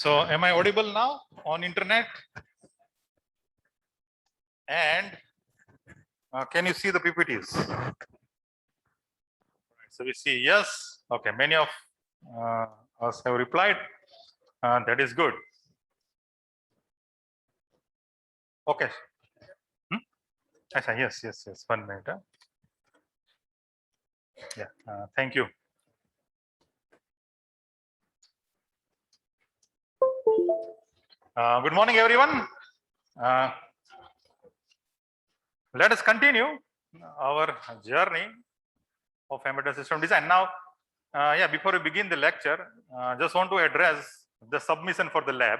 So am I audible now on internet? And can you see the PPTs? So we see yes. Okay, many of us have replied. That is good. Okay. Yes. 1 minute. Yeah. Thank you. Good morning, everyone. Let us continue our journey of embedded system design. Now, before we begin the lecture, just want to address the submission for the lab.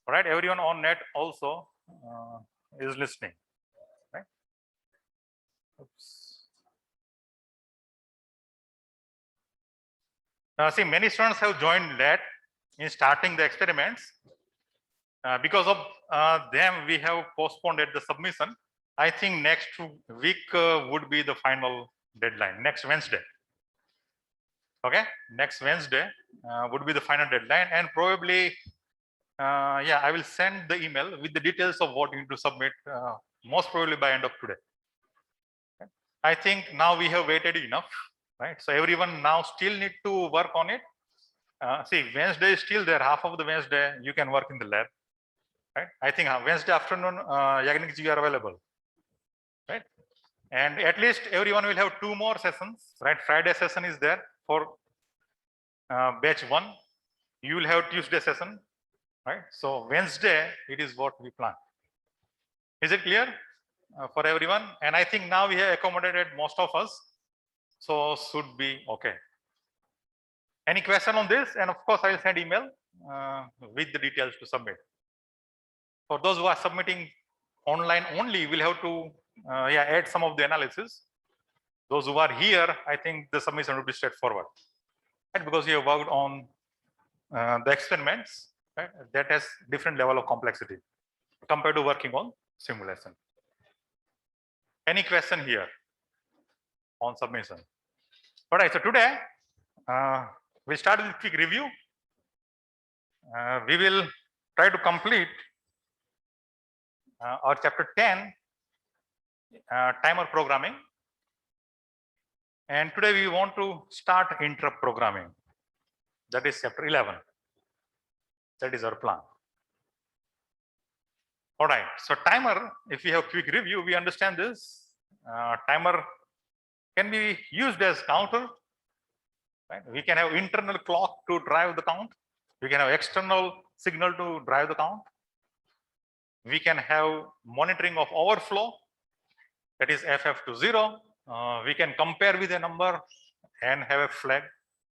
All right, everyone on net also is listening, right? Oops. See, many students have joined late in starting the experiments. Because of them, we have postponed the submission. I think next week would be the final deadline, next Wednesday. Okay, next Wednesday would be the final deadline, and probably, I will send the email with the details of what you need to submit, most probably by end of today. Okay. I think now we have waited enough, right? So everyone now still need to work on it. See, Wednesday is still there, half of the Wednesday you can work in the lab. Right? I think Wednesday afternoon, Yagnik ji are available, right? And at least everyone will have 2 more sessions, right? Friday session is there for batch 1. You will have Tuesday session, right? So Wednesday, it is what we plan. Is it clear for everyone? And I think now we have accommodated most of us, so should be okay. Any question on this? And of course, I will send email with the details to submit. For those who are submitting online only, we'll have to add some of the analysis. Those who are here, I think the submission will be straightforward, right? Because you have worked on the experiments, right? That has different level of complexity compared to working on simulation. Any question here on submission? All right, so today we start with a quick review. We will try to complete our chapter 10, timer programming. And today we want to start interrupt programming. That is chapter 11. That is our plan. All right. So timer, if we have quick review, we understand this. Timer can be used as counter. Right? We can have internal clock to drive the count. We can have external signal to drive the count. We can have monitoring of overflow. That is FF to 0. We can compare with a number and have a flag.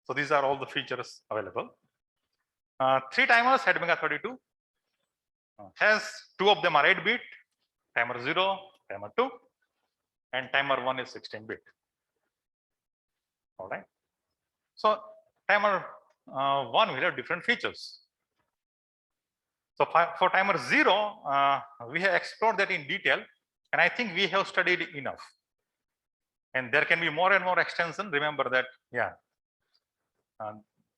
So these are all the features available. 3 timers at MEGA32 has 2 of them are 8-bit, timer 0, timer 2, and timer 1 is 16-bit. All right. So timer 1 will have different features. So for timer 0, we have explored that in detail, and I think we have studied enough. And there can be more and more extension. Remember that,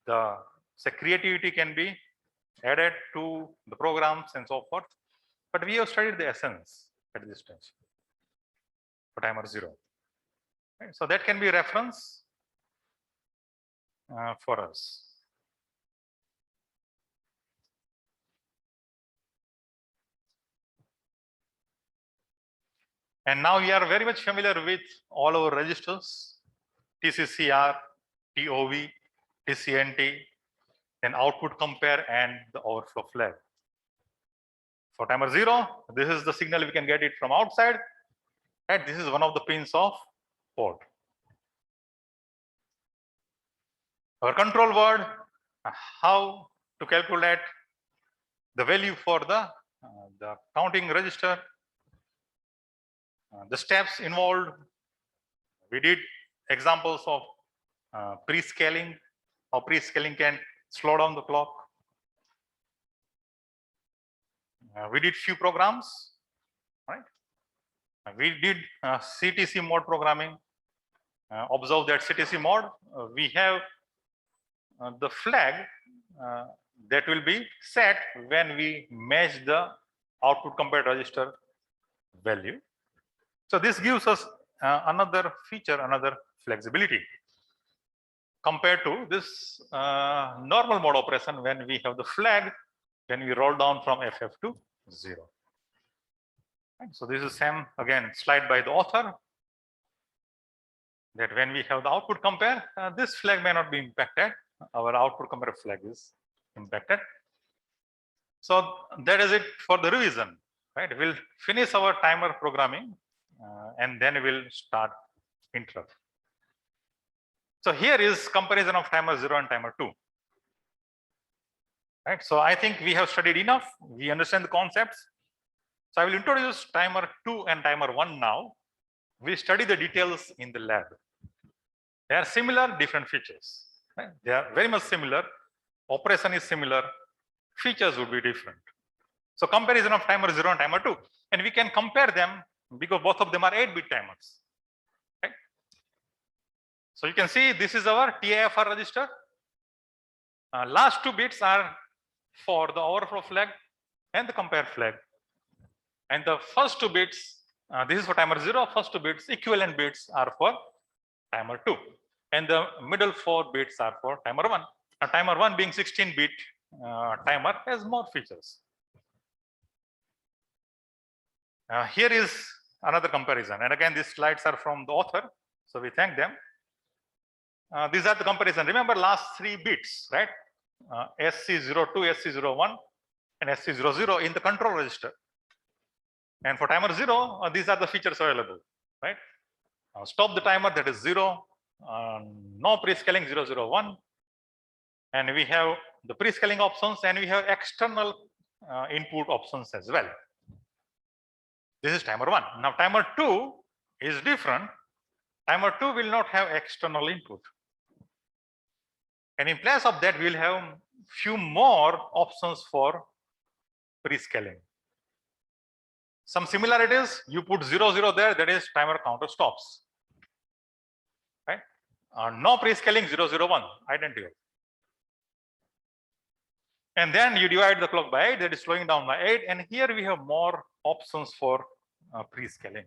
the creativity can be added to the programs and so forth. But we have studied the essence at this stage for timer 0. Right? So that can be a reference for us. And now we are very much familiar with all our registers, TCCR, TOV, TCNT, then output compare and the overflow flag. For timer 0, this is the signal we can get it from outside. Right? This is one of the pins of port. Our control word, how to calculate the value for the counting register, the steps involved. We did examples of pre-scaling, how pre-scaling can slow down the clock. We did few programs, right? We did CTC mode programming. Observe that CTC mode, we have the flag that will be set when we match the output compared register value. So this gives us another feature, another flexibility compared to this normal mode operation when we have the flag when we roll down from FF to 0. Right. So this is same again slide by the author, that when we have the output compare, this flag may not be impacted. Our output compare flag is impacted. So that is it for the revision. Right, we'll finish our timer programming and then we'll start interrupt. So here is comparison of timer 0 and timer 2. Right, so I think we have studied enough. We understand the concepts. So I will introduce timer 2 and timer 1 now. We study the details in the lab. They are similar, different features. Right? They are very much similar. Operation is similar. Features would be different. So comparison of timer 0 and timer 2. And we can compare them because both of them are 8-bit timers. Right? So you can see this is our TIFR register. Last 2 bits are for the overflow flag and the compare flag. And the first 2 bits, this is for timer 0, first 2 bits, equivalent bits are for timer 2. And the middle 4 bits are for timer 1. Now timer 1 being 16-bit timer has more features. Here is another comparison. And again, these slides are from the author. So we thank them. These are the comparison. Remember last 3 bits, right? SC02, SC01, and SC00 in the control register. And for timer 0, these are the features available, right? Stop the timer, that is 0. No prescaling 001. And we have the prescaling options and we have external input options as well. This is timer 1. Now timer 2 is different. Timer 2 will not have external input. And in place of that, we'll have few more options for prescaling. Some similarities, you put 00 there, that is timer counter stops. Right? No prescaling 001, identical. And then you divide the clock by 8, that is slowing down by 8. And here we have more options for prescaling.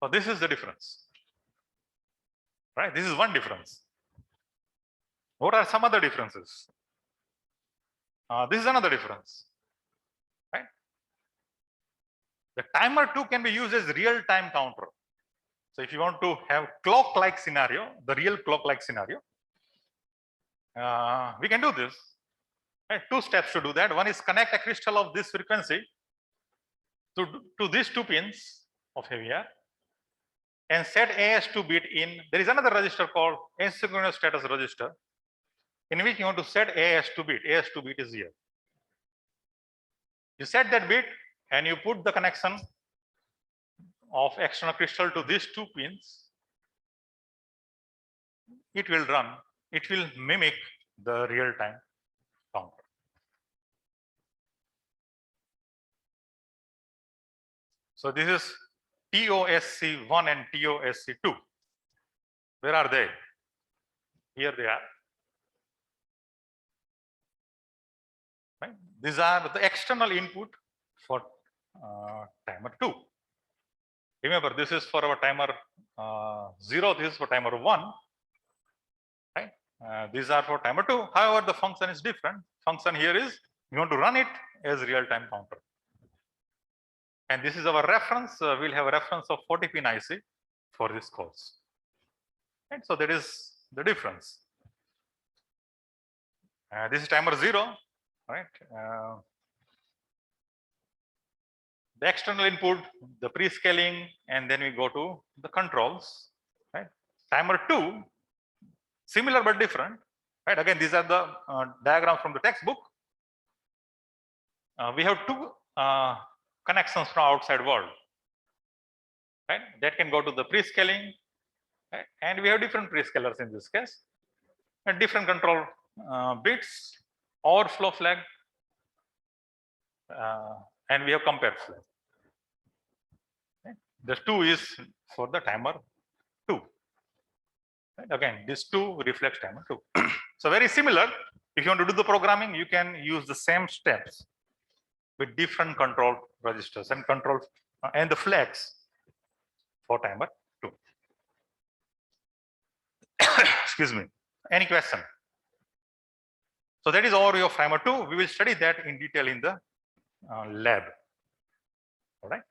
So this is the difference. Right? This is one difference. What are some other differences? This is another difference. Right? The timer 2 can be used as real-time counter. So if you want to have clock-like scenario, the real clock-like scenario, we can do this. Right? 2 steps to do that. One is connect a crystal of this frequency to these 2 pins of AVR and set AS2 bit in. There is another register called asynchronous status register in which you want to set AS2 bit. AS2 bit is here. You set that bit and you put the connection of external crystal to these 2 pins. It will run. It will mimic the real-time counter. So this is TOSC1 and TOSC2. Where are they? Here they are. Right? These are the external input for timer 2. Remember, this is for our timer 0, this is for timer 1. Right? These are for timer 2. However, the function is different. Function here is you want to run it as real-time counter. And this is our reference. We'll have a reference of 40-pin IC for this course. And so that is the difference. This is timer 0, right? The external input, the prescaling, and then we go to the controls. Right? Timer 2, similar but different. Right? Again, these are the diagrams from the textbook. We have 2 connections from outside world. Right? That can go to the prescaling, right? And we have different prescalers in this case, and different control bits, overflow flag, and we have compare flag. Right? The 2 is for the timer 2. Right? Again, this 2 reflects timer 2. So very similar, If you want to do the programming, you can use the same steps with different control registers and control and the flags for timer 2. Excuse me. Any question? So that is overview of timer 2. We will study that in detail in the lab. All right.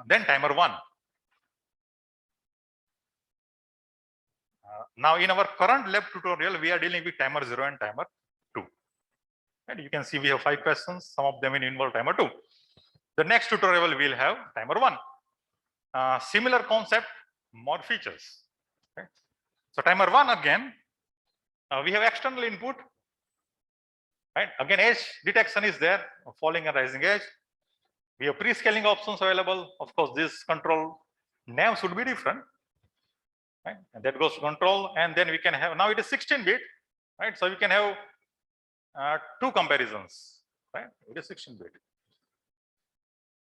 Then timer 1. Now in our current lab tutorial, we are dealing with timer 0 and timer 2. And you can see we have 5 questions. Some of them will involve timer 2. The next tutorial we will have timer 1. Similar concept, more features. Okay. So timer 1 again, we have external input. Right. Again, edge detection is there, falling and rising edge. We have pre-scaling options available. Of course, this control name should be different. Right. And that goes to control, and then we can have, now it is 16-bit, right? So we can have 2 comparisons, right? It is 16-bit.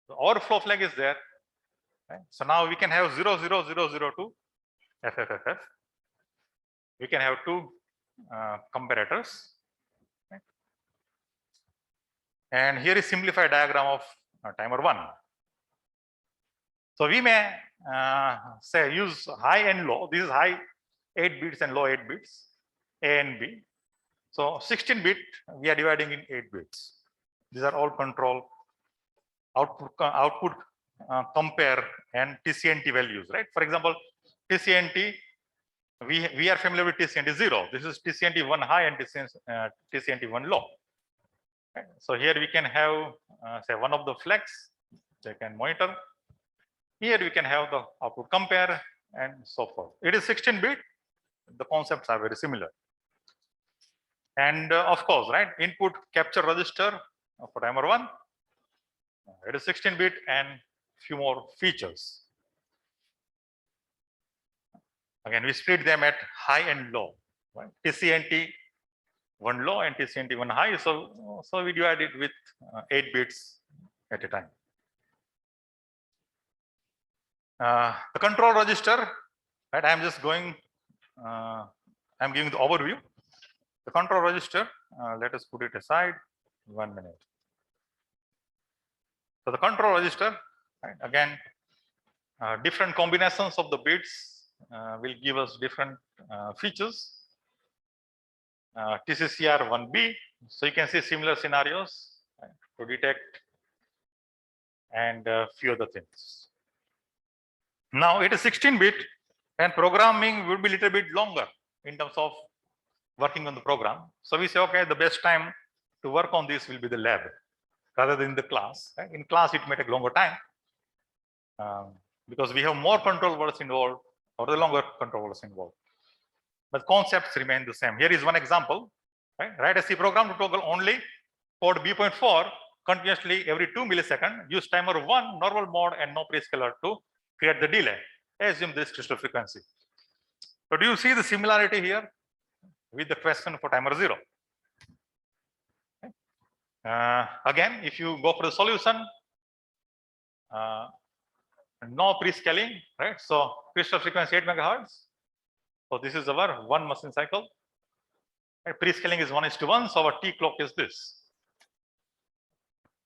The overflow flag is there. Right? So now we can have 00002 FFFF. We can have 2 comparators. Right? And here is simplified diagram of timer 1. So we may say use high and low. This is high 8 bits and low 8 bits, A and B. So 16-bit we are dividing in 8 bits. These are all control output compare and TCNT values, right? For example, TCNT, we are familiar with TCNT 0. This is TCNT 1 high and TCNT 1 low. Right? So here we can have say one of the flags they can monitor. Here we can have the output compare and so forth. It is 16-bit. The concepts are very similar. And of course, right, input capture register for timer 1. It is 16-bit and few more features. Again, we split them at high and low. Right? TCNT 1 low and TCNT 1 high. So we divide it with 8 bits at a time. The control register, right? I'm just going, I'm giving the overview. The control register, let us put it aside 1 minute. So the control register, right? Again, different combinations of the bits will give us different features. TCCR 1B, so you can see similar scenarios, right, to detect and few other things. Now it is 16-bit and programming will be a little bit longer in terms of working on the program. So we say, okay, the best time to work on this will be the lab rather than the class. Right? In class, it may take longer time because we have more control words involved or the longer control words involved. But concepts remain the same. Here is one example. Right? Write a C program to toggle only port B.4 continuously every 2 milliseconds. Use timer 1 normal mode and no prescaler to create the delay. Assume this crystal frequency. So do you see the similarity here with the question for timer 0? Okay. Again, if you go for the solution, no prescaling, right? So crystal frequency 8 megahertz. So this is our 1 machine cycle. Right? Prescaling is 1:1, so our T clock is this.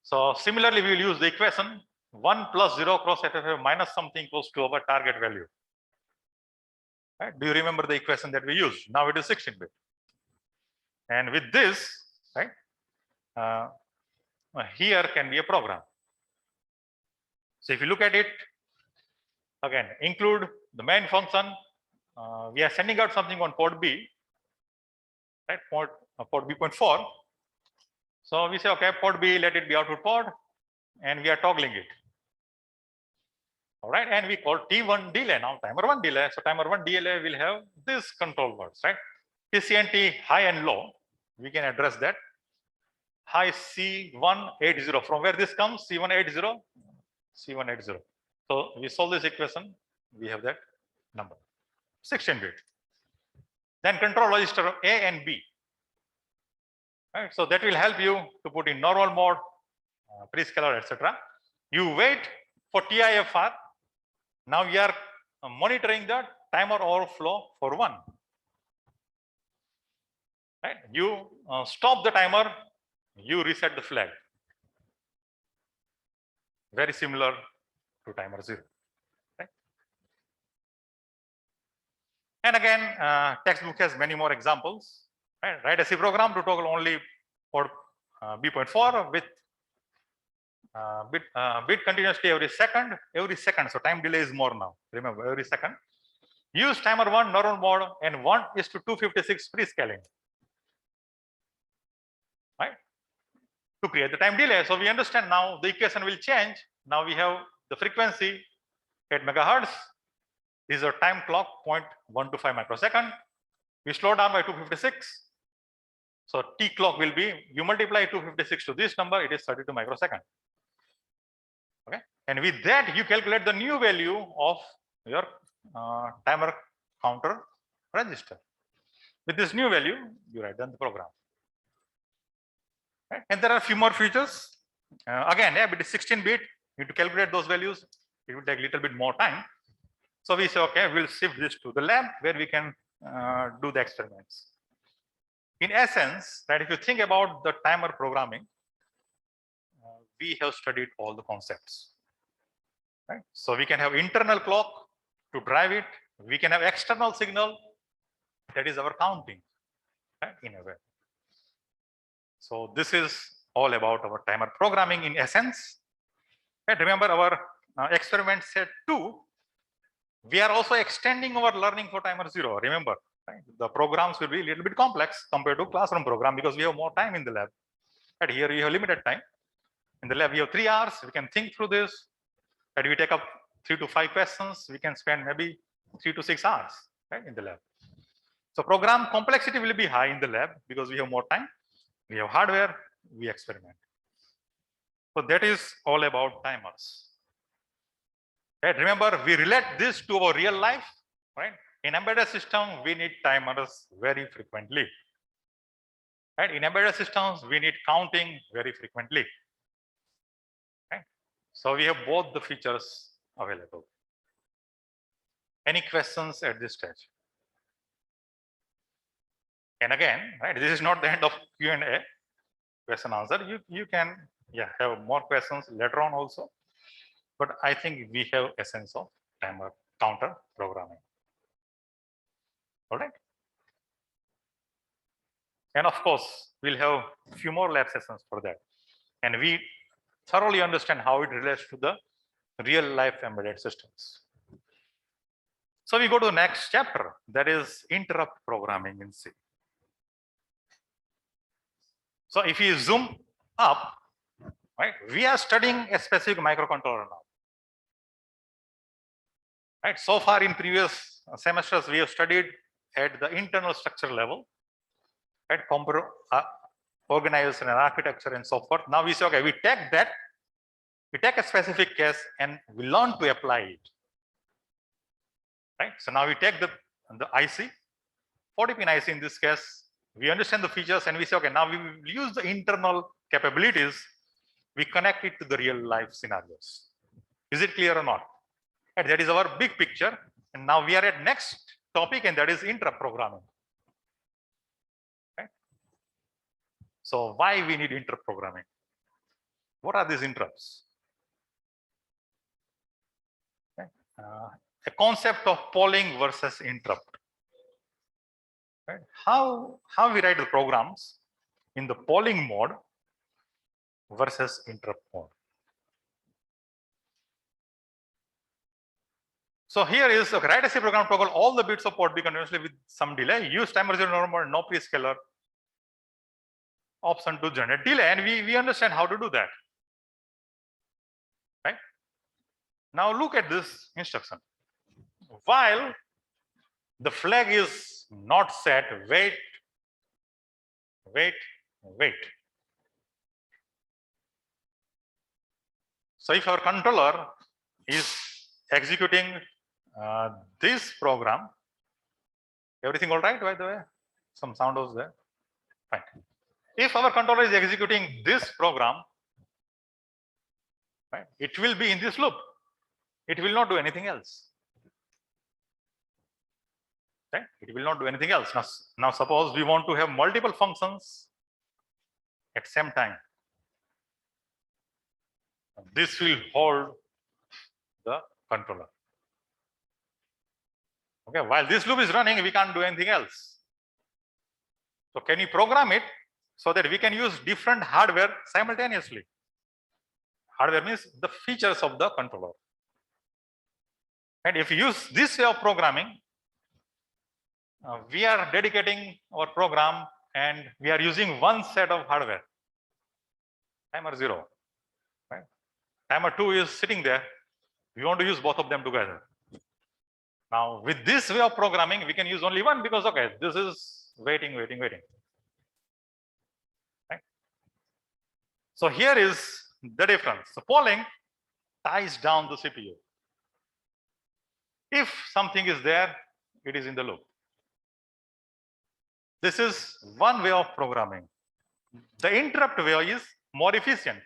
So similarly, we will use the equation 1 plus 0 cross FFF minus something equals to our target value. Right? Do you remember the equation that we used? Now it is 16-bit. And with this, right, here can be a program. So if you look at it, again, include the main function. We are sending out something on port B, right? Port B.4. So we say, okay, port B, let it be output port, and we are toggling it. All right, and we call T1 delay now, timer 1 delay. So timer 1 delay will have this control words, right? TCNT high and low, we can address that. High C180, from where this comes, C180, C180. So we solve this equation, we have that number, 16-bit. Then control register A and B. Right, so that will help you to put in normal mode, prescaler, etc. You wait for TIFR. Now we are monitoring the timer overflow for 1. Right? You stop the timer, you reset the flag. Very similar to timer 0. Right? And again, textbook has many more examples. Right? Write a C program to toggle only for B.4 with bit continuously every second. So time delay is more now. Remember, every second. Use timer 1 normal mode and 1:256 prescaling. Right? To create the time delay. So we understand now the equation will change. Now we have the frequency 8 megahertz. This is a time clock 0.125 microsecond. We slow down by 256. So T clock will be, you multiply 256 to this number, it is 32 microsecond. Okay. And with that, you calculate the new value of your timer counter register. With this new value, you write down the program. Right? And there are a few more features. Again, yeah, it is 16-bit. You need to calculate those values. It will take a little bit more time. So we say, okay, we'll shift this to the lab where we can do the experiments. In essence, right, if you think about the timer programming, we have studied all the concepts. Right? So we can have internal clock to drive it. We can have external signal, that is our counting, right, in a way. So this is all about our timer programming in essence. And remember our experiment set 2, we are also extending our learning for timer 0. Remember, right? The programs will be a little bit complex compared to classroom program because we have more time in the lab. And here we have limited time. In the lab, we have 3 hours. We can think through this. And we take up 3 to 5 questions. We can spend maybe 3 to 6 hours, right, in the lab. So program complexity will be high in the lab because we have more time. We have hardware. We experiment. So that is all about timers. Right? Remember, we relate this to our real life. Right? In embedded system, we need timers very frequently. Right? In embedded systems, we need counting very frequently. Right? So we have both the features available. Any questions at this stage? And again, right, this is not the end of Q&A, question answer. You can have more questions later on also. But I think we have essence of timer counter programming. All right. And of course, we'll have a few more lab sessions for that. And we thoroughly understand how it relates to the real life embedded systems. So we go to the next chapter, that is interrupt programming in C. So if you zoom up, right, we are studying a specific microcontroller now. Right, so far in previous semesters, we have studied at the internal structure level, right, computer organization and architecture and so forth. Now we say, okay, we take that, we take a specific case and we learn to apply it. Right, so now we take the IC, 40-pin IC in this case, we understand the features and we say, okay, now we will use the internal capabilities, we connect it to the real life scenarios. Is it clear or not? And that is our big picture. And now we are at next topic, and that is interrupt programming. Okay. So why we need interrupt programming? What are these interrupts? Okay. A concept of polling versus interrupt. Right. How we write the programs in the polling mode versus interrupt mode. So here is, okay, write a C program to toggle all the bits of port B continuously with some delay. Use timer 0 normal, no prescaler option to generate delay, and we understand how to do that. Right? Now look at this instruction. While the flag is not set, wait. So if our controller is executing this program, everything all right, by the way? Some sound was there. Fine. If our controller is executing this program, right, it will be in this loop. It will not do anything else. Right? It will not do anything else. Now suppose we want to have multiple functions at same time. This will hold the controller. Okay, while this loop is running, we can't do anything else. So can you program it so that we can use different hardware simultaneously? Hardware means the features of the controller. And if you use this way of programming, we are dedicating our program and we are using one set of hardware. Timer 0. Right? Timer 2 is sitting there. We want to use both of them together. Now, with this way of programming, we can use only one because, okay, this is waiting. Right? So here is the difference. So polling ties down the CPU. If something is there, it is in the loop. This is one way of programming. The interrupt way is more efficient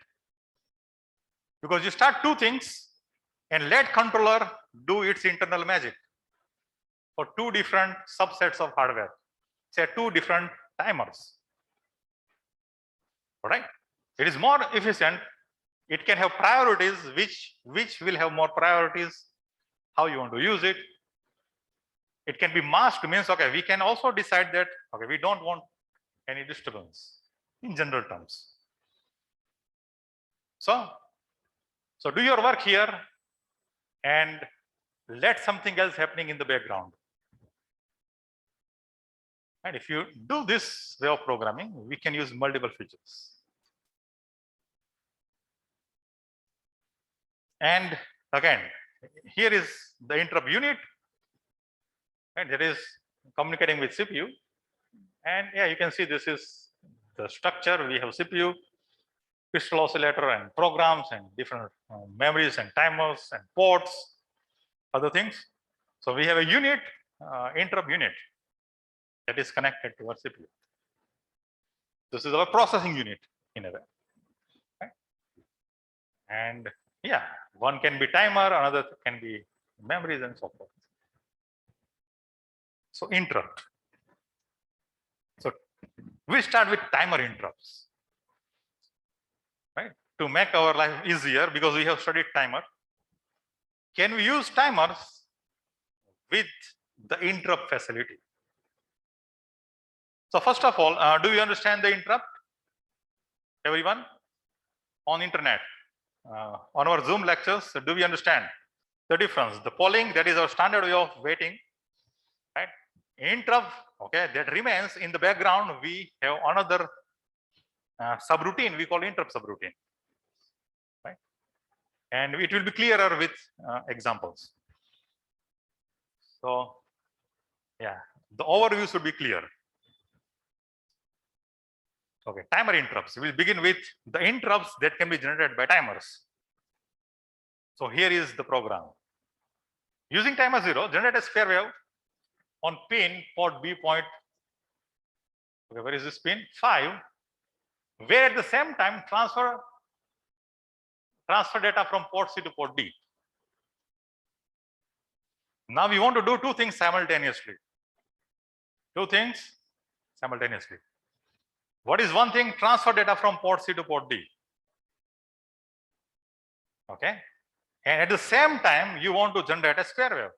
because you start two things and let controller do its internal magic for two different subsets of hardware, say two different timers. All right? It is more efficient. It can have priorities, which will have more priorities, how you want to use it. It can be masked, means, okay, we can also decide that, okay, we don't want any disturbance in general terms. So do your work here and let something else happening in the background. And if you do this way of programming, we can use multiple features. And again, here is the interrupt unit, and that is communicating with CPU. And yeah, you can see this is the structure. We have CPU, crystal oscillator, and programs, and different memories, and timers, and ports, other things. So we have a unit, interrupt unit, that is connected to our CPU. This is our processing unit in a way. Okay? And yeah, one can be timer, another can be memories, and so forth. So interrupt. So we start with timer interrupts, right? To make our life easier, because we have studied timer. Can we use timers with the interrupt facility? So first of all, do you understand the interrupt? Everyone on internet, on our Zoom lectures, do we understand the difference? The polling, that is our standard way of waiting, right? Interrupt, okay, that remains in the background. We have another subroutine, we call interrupt subroutine, right? And it will be clearer with examples. So yeah, the overview should be clear. Okay, timer interrupts. We will begin with the interrupts that can be generated by timers. So here is the program. Using timer 0, generate a square wave on pin port B point. Okay, where is this pin? 5, where at the same time transfer data from port C to port D. Now we want to do two things simultaneously. Two things simultaneously. What is one thing? Transfer data from port C to port D. Okay. And at the same time, you want to generate a square wave.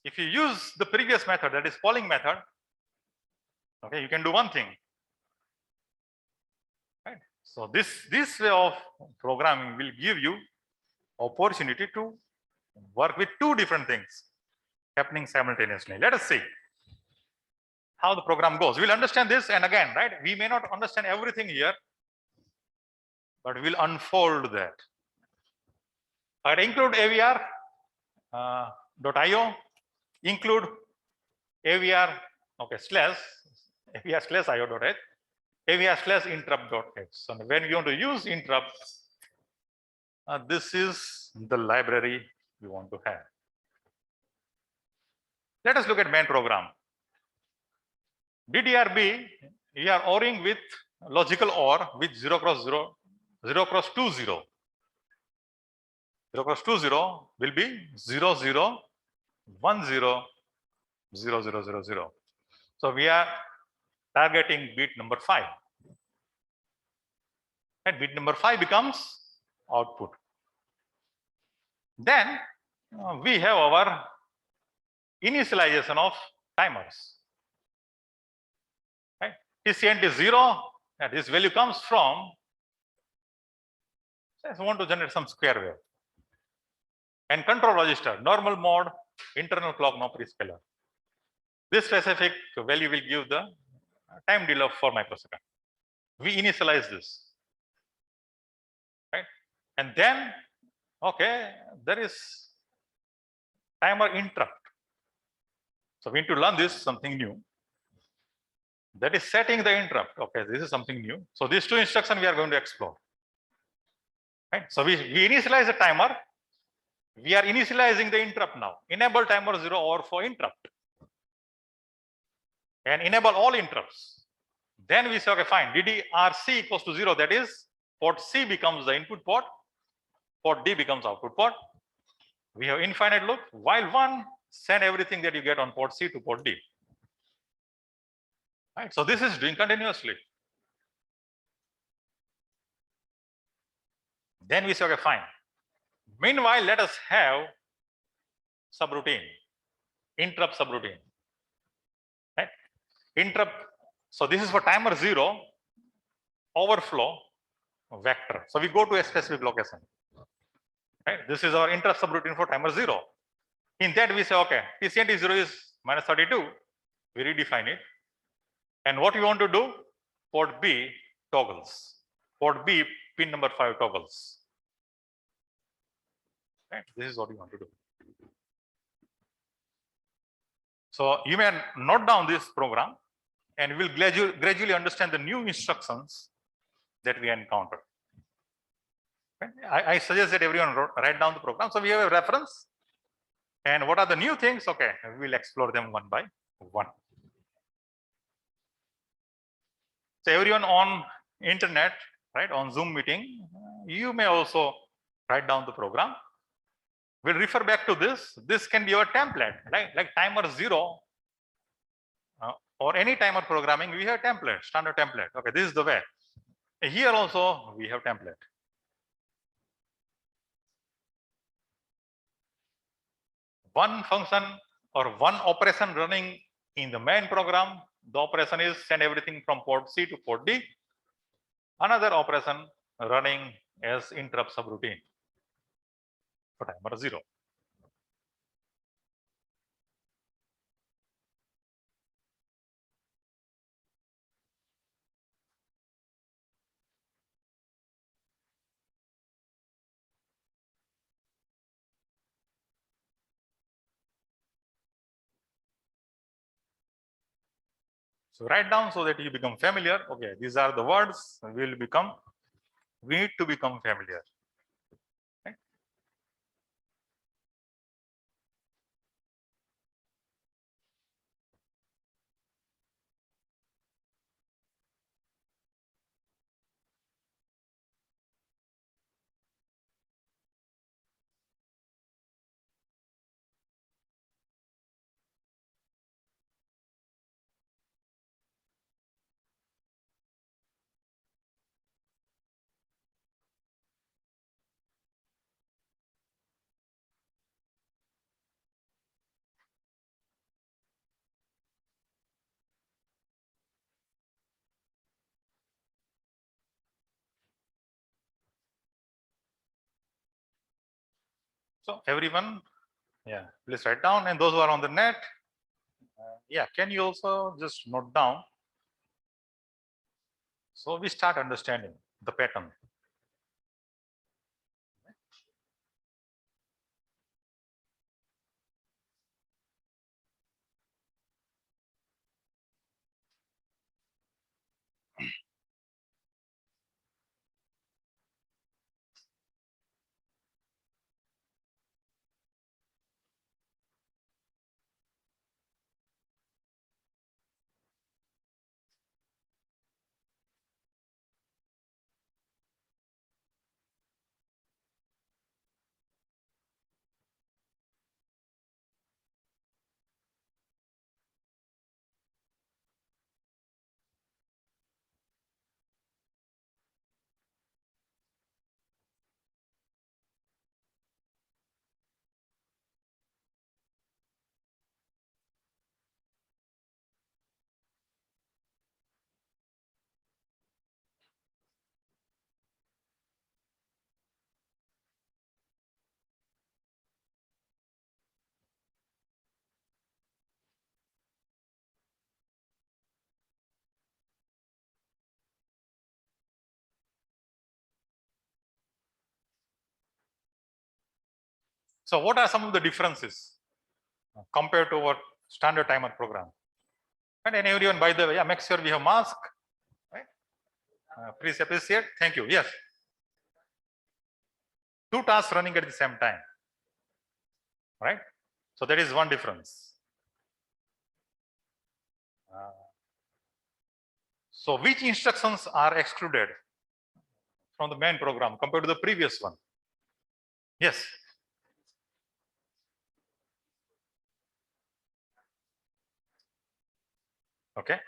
If you use the previous method, that is polling method, okay, you can do one thing. Right. So this way of programming will give you opportunity to work with two different things happening simultaneously. Let us see how the program goes. We'll understand this, and again, right, we may not understand everything here, but we'll unfold that. I'd include AVR.io, include AVR, okay, AVR/IO.h, AVR/interrupt.h. So when we want to use interrupts, this is the library we want to have. Let us look at main program. DDRB, we are ORing with logical OR with 0 cross 0, 0 cross 2 0. 0 cross 2 0 will be 0 0 1 0 0, 0, 0, 0. So we are targeting bit number 5. And bit number 5 becomes output. Then we have our initialization of timers. Right? TCNT is 0, and this value comes from, I want to generate some square wave. And control register, normal mode, internal clock, no prescaler. This specific value will give the time delay of 4 microseconds. We initialize this. Right? And then, okay, there is timer interrupt. So we need to learn this, something new. That is setting the interrupt. Okay, this is something new. So these two instructions we are going to explore. Right? So we initialize the timer. We are initializing the interrupt now. Enable timer 0 overflow interrupt. And enable all interrupts. Then we say, okay, fine, DDRC equals to 0. That is, port C becomes the input port. Port D becomes output port. We have infinite loop. While 1, send everything that you get on port C to port D. Right? So this is doing continuously. Then we say, okay, fine. Meanwhile, let us have subroutine, interrupt subroutine. Right? Interrupt. So this is for timer 0, overflow vector. So we go to a specific location. Right? This is our interrupt subroutine for timer 0. In that we say, okay, TCNT 0 is minus 32. We redefine it. And what we want to do? Port B toggles. Port B pin number 5 toggles. Right? This is what we want to do. So you may note down this program and we will gradually understand the new instructions that we encounter. Okay? I suggest that everyone write down the program. So we have a reference. And what are the new things? Okay, we will explore them one by one. So everyone on internet, right, on Zoom meeting, you may also write down the program. We'll refer back to this. This can be your template, right? Like timer 0 or any timer programming, we have template, standard template. Okay, this is the way. Here also we have template. One function or one operation running in the main program, the operation is send everything from port C to port D. Another operation running as interrupt subroutine for timer 0. So write down so that you become familiar. Okay, these are the words we need to become familiar. Right? So everyone, yeah, please write down. And those who are on the net, yeah, can you also just note down? So we start understanding the pattern. So what are some of the differences compared to our standard timer program? And everyone, by the way, yeah, make sure we have mask. Right? Please appreciate. Thank you. Yes. 2 tasks running at the same time. Right? So that is one difference. So which instructions are excluded from the main program compared to the previous one? Yes. Okay.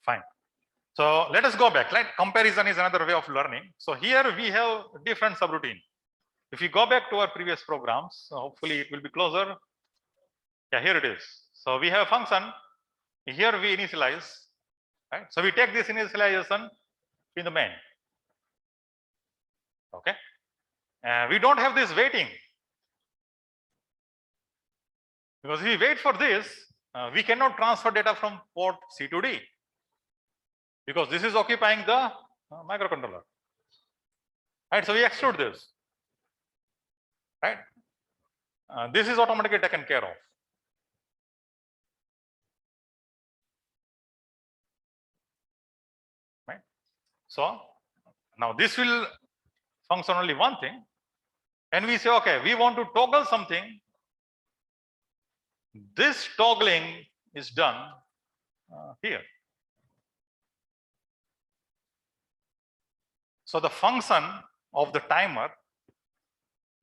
Fine. So let us go back. Like comparison is another way of learning. So here we have different subroutine. If you go back to our previous programs, so hopefully it will be closer. Yeah, here it is. So we have a function. Here we initialize. Right. So we take this initialization in the main. Okay. We don't have this waiting. Because if we wait for this, we cannot transfer data from port C to D. Because this is occupying the microcontroller. Right. So we exclude this. Right. This is automatically taken care of. Right. So now this will function only one thing. And we say, okay, we want to toggle something. This toggling is done here. So the function of the timer,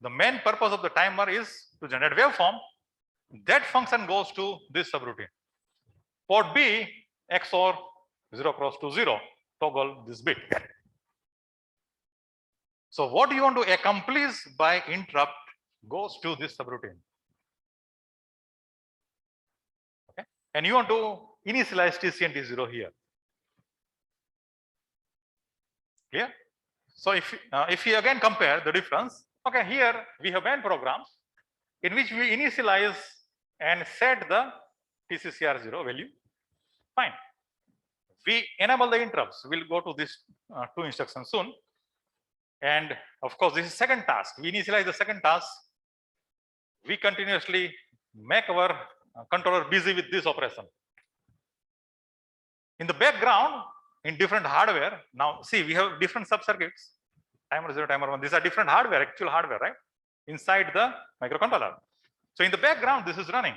the main purpose of the timer is to generate waveform. That function goes to this subroutine. Port B XOR 0 cross to 0, toggle this bit. So what you want to accomplish by interrupt goes to this subroutine. Okay, and you want to initialize TC and T0 here. Clear? So if we again compare the difference, okay, here we have main program in which we initialize and set the TCCR0 value. Fine. We enable the interrupts. We'll go to this 2 instructions soon. And of course, this is second task. We initialize the second task. We continuously make our controller busy with this operation. In the background, in different hardware, now see, we have different sub-circuits. Timer 0, timer 1. These are different hardware, actual hardware, right? Inside the microcontroller. So in the background, this is running.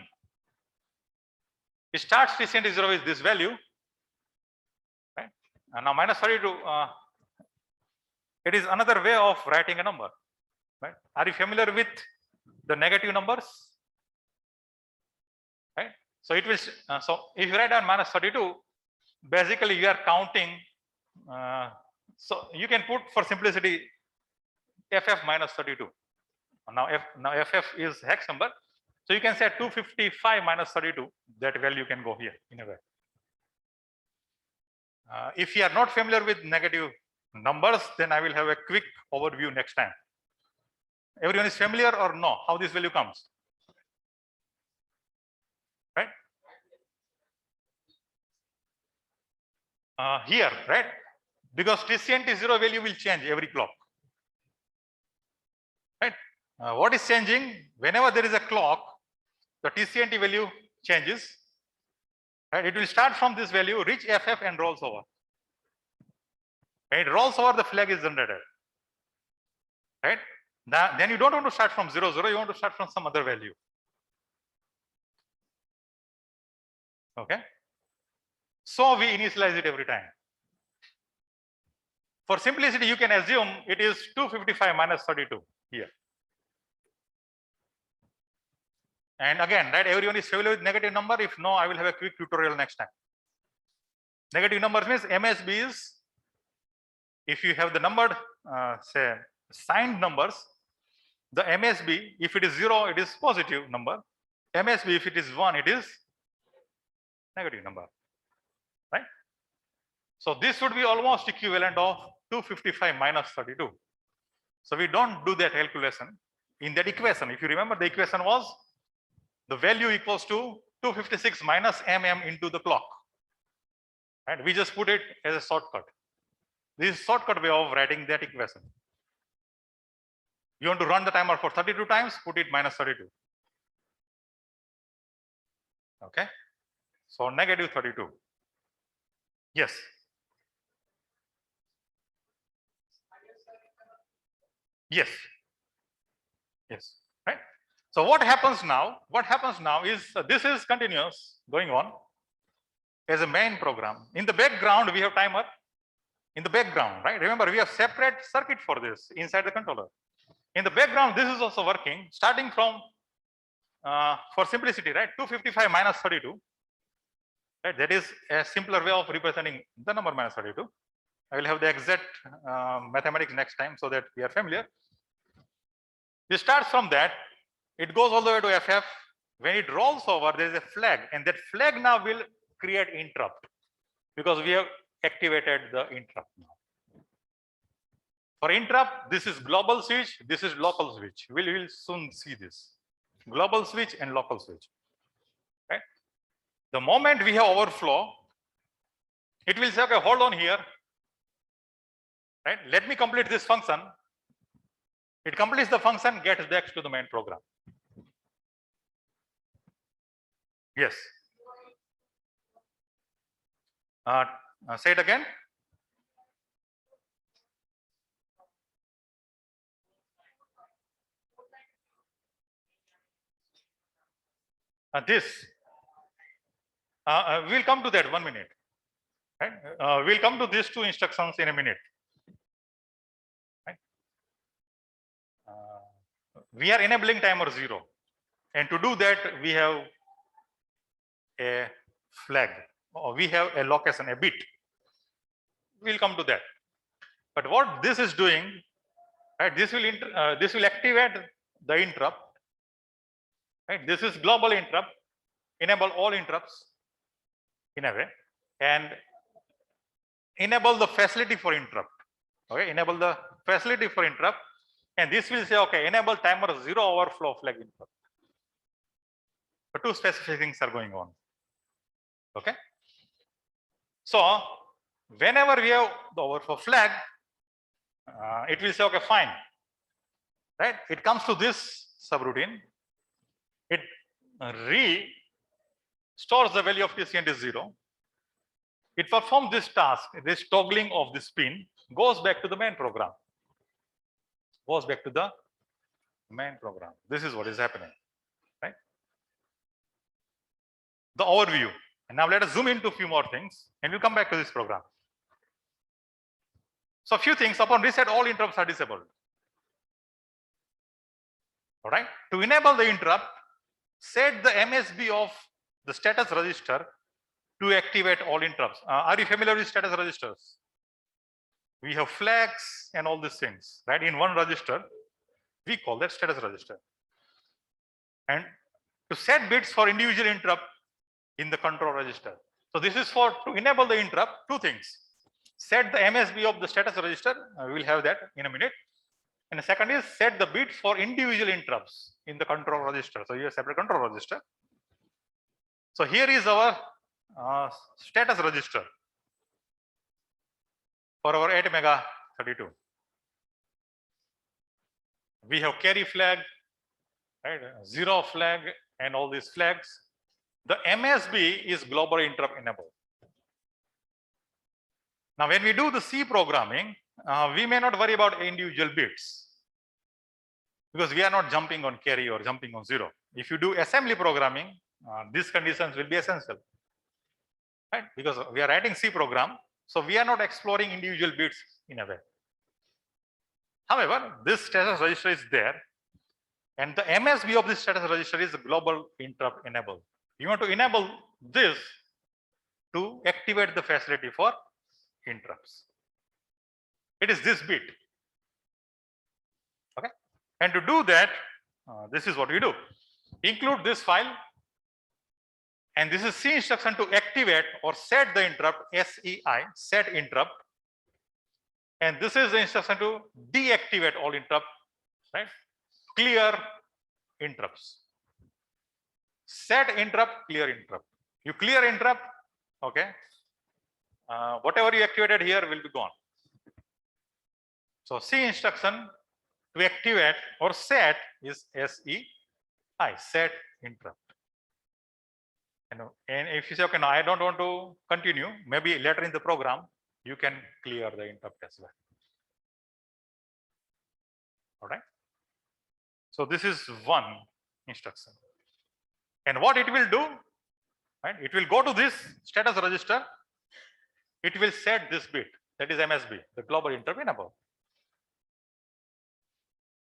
It starts TC0 with this value. Right? And now minus 32. It is another way of writing a number. Right? Are you familiar with the negative numbers? Right? So it will. So if you write down minus 32, basically you are counting. So you can put for simplicity FF minus 32. Now FF is hex number. So you can say 255 minus 32. That value can go here in a way. If you are not familiar with negative numbers, then I will have a quick overview next time. Everyone is familiar or no? How this value comes? Right? Here, right? Because TC and T0 value will change every clock. Right? What is changing? Whenever there is a clock, the TC and T value changes. Right? It will start from this value, reach FF and rolls over. When it rolls over, the flag is generated. Right? Now, then you don't want to start from 0, 0, you want to start from some other value. Okay. So we initialize it every time. For simplicity, you can assume it is 255 minus 32 here. And again, right, everyone is familiar with negative number. If no, I will have a quick tutorial next time. Negative numbers means MSB is, if you have the numbered, say, signed numbers, the MSB, if it is 0, it is positive number. MSB, if it is 1, it is negative number. Right? So this would be almost equivalent of 255 minus 32. So we don't do that calculation. In that equation, if you remember, the equation was the value equals to 256 minus mm into the clock. Right? We just put it as a shortcut. This is shortcut way of writing that equation. You want to run the timer for 32 times, put it minus 32. Okay. So negative 32. Yes. Yes. Yes. Right. So what happens now? What happens now is this is continuous going on as a main program. In the background, we have timer. In the background, right? Remember, we have separate circuit for this inside the controller. In the background, this is also working, starting from for simplicity, right? 255 minus 32. Right? That is a simpler way of representing the number minus 32. I will have the exact mathematics next time so that we are familiar. It starts from that, it goes all the way to FF. When it rolls over, there is a flag, and that flag now will create interrupt because we have activated the interrupt now. For interrupt, this is global switch, this is local switch. We will soon see this. Global switch and local switch. Right? The moment we have overflow, it will say, okay, hold on here. Right? Let me complete this function. It completes the function, gets back to the main program. Yes. Say it again. This. We'll come to that 1 minute. Right? We'll come to these two instructions in a minute. Right? We are enabling timer 0, and to do that, we have a flag, or we have a location, a bit. We'll come to that. But what this is doing, right? This will activate the interrupt. Right? This is global interrupt, enable all interrupts in a way, and enable the facility for interrupt. Okay, enable the facility for interrupt, and this will say, okay, enable timer 0 overflow flag interrupt. So two specific things are going on. Okay. So whenever we have the overflow flag, it will say, okay, fine. Right? It comes to this subroutine. It stores the value of TCNT 0. It performs this task, this toggling of this pin, goes back to the main program. Goes back to the main program. This is what is happening. Right? The overview. And now let us zoom into a few more things, and we'll come back to this program. So a few things. Upon reset, all interrupts are disabled. All right. To enable the interrupt, set the MSB of the status register to activate all interrupts. Are you familiar with status registers? We have flags and all these things, right? In one register, we call that status register. And to set bits for individual interrupt in the control register. So this is for to enable the interrupt, two things. Set the MSB of the status register. We will have that in a minute. And the second is set the bits for individual interrupts in the control register. So you have separate control register. So here is our status register for our 8 mega 32. We have carry flag, right? 0 flag, and all these flags. The MSB is global interrupt enable. Now, when we do the C programming, we may not worry about individual bits because we are not jumping on carry or jumping on 0. If you do assembly programming, these conditions will be essential, right? Because we are writing C program, so we are not exploring individual bits in a way. However, this status register is there, and the MSB of this status register is global interrupt enable. You want to enable this to activate the facility for interrupts. It is this bit. Okay, and to do that, this is what we do. Include this file, and this is C instruction to activate or set the interrupt, SEI, set interrupt. And this is the instruction to deactivate all interrupt, right? Clear interrupts. Set interrupt, clear interrupt. You clear interrupt, okay. Whatever you activated here will be gone. So C instruction to activate or set is SEI, set interrupt. And if you say, okay, no, I don't want to continue, maybe later in the program, you can clear the interrupt as well. All right. So this is one instruction. And what it will do, right? It will go to this status register. It will set this bit, that is MSB, the global interrupt enable.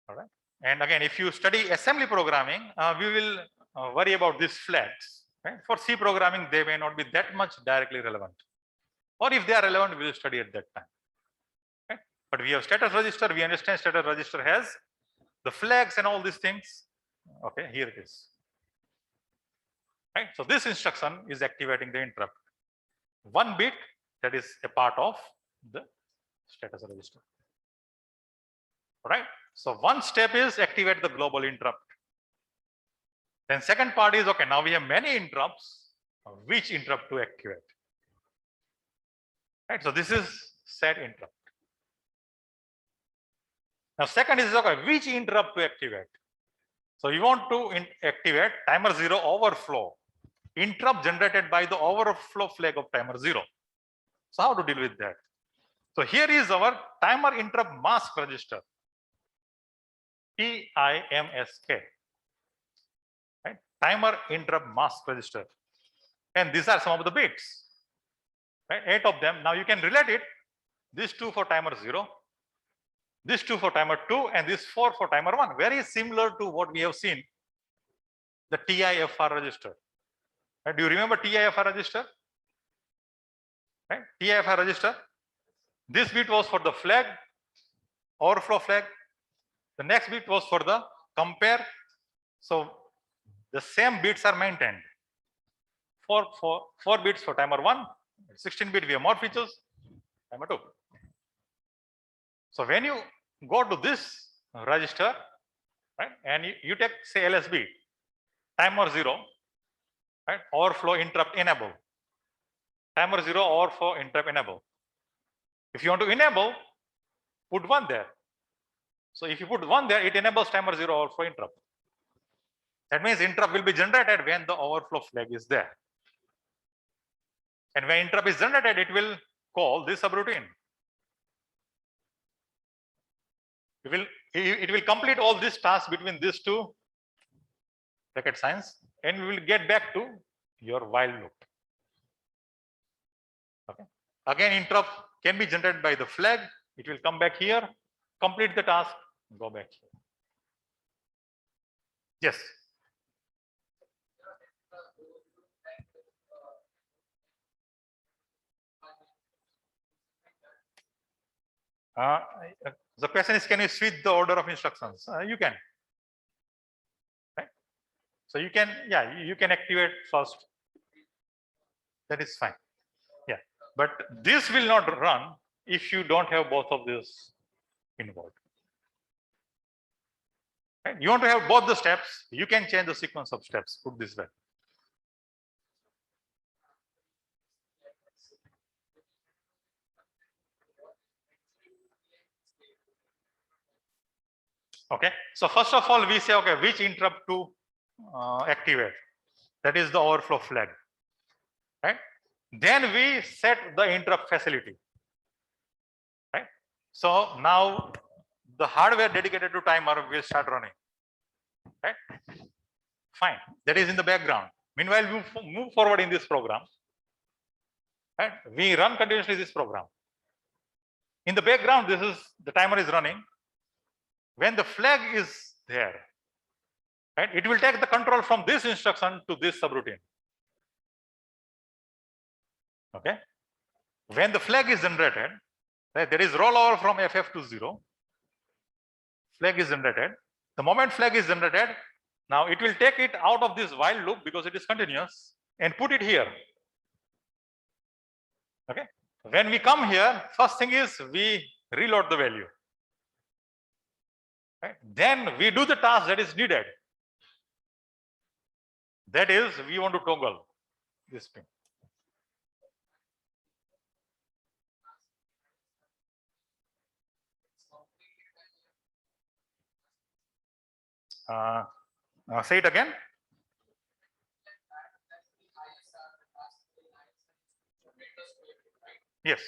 All right. And again, if you study assembly programming, we will worry about these flags. Right? For C programming, they may not be that much directly relevant. Or if they are relevant, we will study at that time. Right? But we have status register. We understand status register has the flags and all these things. Okay, here it is. Right. So this instruction is activating the interrupt. One bit that is a part of the status register. All right. So one step is activate the global interrupt. Then second part is, okay, now we have many interrupts. Which interrupt to activate? Right. So this is set interrupt. Now second is, okay, which interrupt to activate? So you want to activate timer 0 overflow, interrupt generated by the overflow flag of timer 0. So how to deal with that? So here is our timer interrupt mask register, TIMSK. Right? Timer interrupt mask register. And these are some of the bits. Right? 8 of them. Now you can relate it. These 2 for timer 0, this 2 for timer 2, and this 4 for timer 1. Very similar to what we have seen, the TIFR register. Right? Do you remember TIFR register? Right? TIFR register. This bit was for the flag, overflow flag. The next bit was for the compare. So the same bits are maintained. 4 bits for timer 1, 16 bit we have more features, timer 2. So when you go to this register, right, and you take say LSB, timer 0, right, overflow interrupt enable, timer 0 overflow interrupt enable. If you want to enable, put 1 there. So if you put 1 there, it enables timer 0 overflow interrupt. That means interrupt will be generated when the overflow flag is there. And when interrupt is generated, it will call this subroutine. It will complete all these tasks between these two bracket signs, and we will get back to your while loop. Okay. Again, interrupt can be generated by the flag. It will come back here, complete the task, go back here. Yes. The question is, can you switch the order of instructions? You can. Right? So you can, yeah, you can activate first. That is fine. Yeah, but this will not run if you don't have both of these involved. Right? You want to have both the steps, you can change the sequence of steps, put this way. Okay, so first of all, we say, okay, which interrupt to activate? That is the overflow flag, right? Then we set the interrupt facility, right? So now the hardware dedicated to timer will start running, right? Fine, that is in the background. Meanwhile, we move forward in this program, right? We run continuously this program. In the background, this is the timer is running. When the flag is there, right, it will take the control from this instruction to this subroutine. Okay. When the flag is generated, right, there is rollover from FF to 0. Flag is generated. The moment flag is generated, now it will take it out of this while loop because it is continuous and put it here. Okay. When we come here, first thing is we reload the value. Right? Then we do the task that is needed. That is, we want to toggle this pin. Say it again. Yes.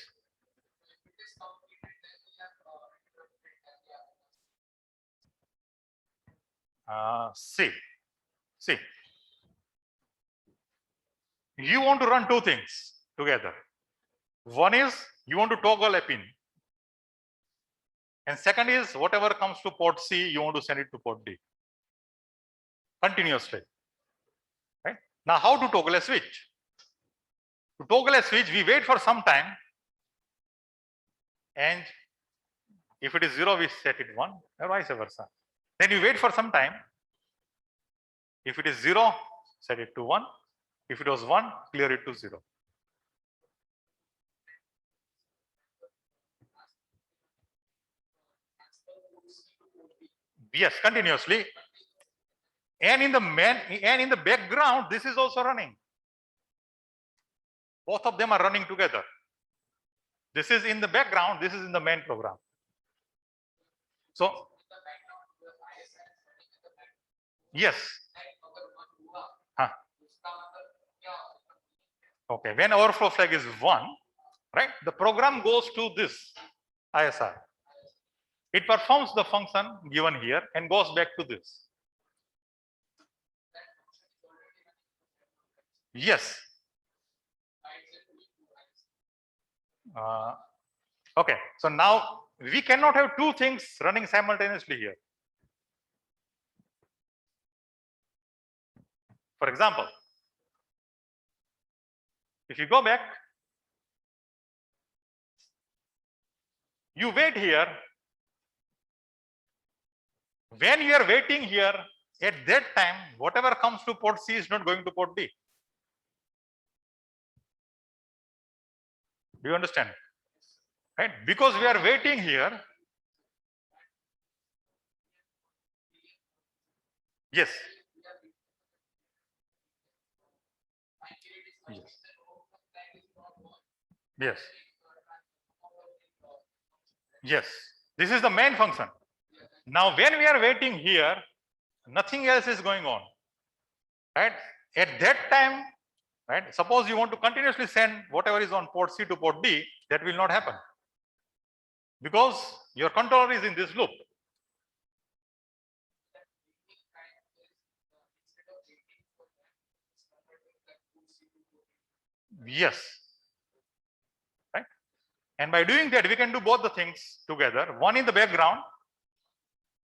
See, you want to run two things together. One is you want to toggle a pin, and second is whatever comes to port C, you want to send it to port D continuously. Right? Now, how to toggle a switch? To toggle a switch, we wait for some time, and if it is 0, we set it 1, or vice versa. Then you wait for some time. If it is 0, set it to 1. If it was 1, clear it to 0. Yes, continuously. And in the background, this is also running. Both of them are running together. This is in the background, this is in the main program. So, yes. Okay, when overflow flag is 1, right, the program goes to this ISR. It performs the function given here and goes back to this. Yes. Okay, so now we cannot have two things running simultaneously here. For example, if you go back, you wait here. When you are waiting here, at that time, whatever comes to port C is not going to port D. Do you understand? Right? Because we are waiting here. Yes. Yes. Yes. This is the main function. Now, when we are waiting here, nothing else is going on. Right? At that time, right? Suppose you want to continuously send whatever is on port C to port D, that will not happen. Because your controller is in this loop. Yes. Right? And by doing that, we can do both the things together. One in the background,